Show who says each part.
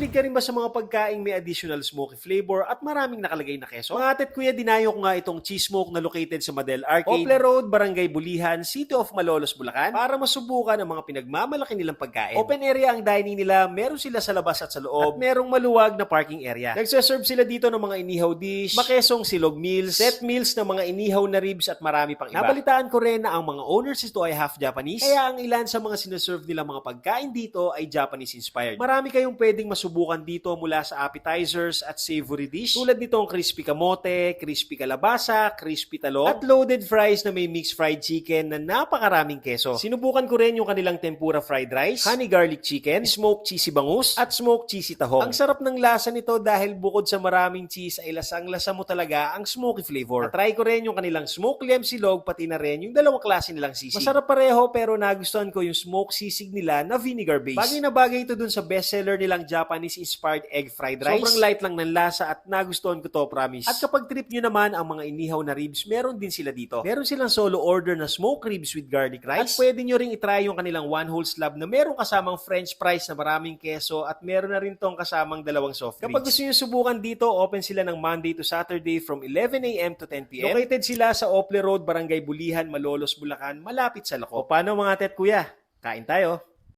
Speaker 1: Mahilig ka rin ba sa mga pagkaing may additional smoky flavor at maraming nakalagay na keso? Mga ate at kuya, dinayo ko nga itong Cheese Smoke na located sa Madel Arcade, Poplar Road, Barangay Bulihan, City of Malolos, Bulacan, para masubukan ang mga pinagmamalaki nilang pagkain. Open area ang dining nila, meron sila sa labas at sa loob, at merong maluwag na parking area. Nagsaserve sila dito ng mga inihaw dish, makesong silog meals, set meals ng mga inihaw na ribs at marami pang iba. Nabalitaan ko rin na ang mga owners ito ay half Japanese, kaya ang ilan sa mga sinaserve nilang mga pagkain dito ay Japanese inspired. Marami kayong pwedeng masubukan dito mula sa appetizers at savory dish tulad nitong crispy kamote, crispy kalabasa, crispy talong, at loaded fries na may mixed fried chicken na napakaraming keso. Sinubukan ko rin yung kanilang tempura fried rice, honey garlic chicken, smoked cheesy bangus, at smoked cheesy tahong. Ang sarap ng lasa nito dahil bukod sa maraming cheese ay lasang-lasa mo talaga ang smoky flavor. Try ko rin yung kanilang smoked liam silog pati na rin yung dalawang klase nilang sisig. Masarap pareho pero nagustuhan ko yung smoked sisig nila na vinegar based. Bagay na bagay ito dun sa bestseller nilang Japanese inspired egg fried rice. Sobrang light lang ng lasa at nagustuhan ko to, promise. At kapag trip nyo naman ang mga inihaw na ribs, meron din sila dito. Meron silang solo order na smoked ribs with garlic rice. At pwede nyo ring itry yung kanilang one whole slab na meron kasamang french fries na maraming keso at meron na rin tong kasamang dalawang soft drinks. Kapag gusto nyo subukan dito, open sila ng Monday to Saturday from 11 a.m. to 10 p.m. Located sila sa Poplar Road, Barangay Bulihan, Malolos, Bulacan, malapit sa Lako. O paano mga ate at kuya? Kain tayo!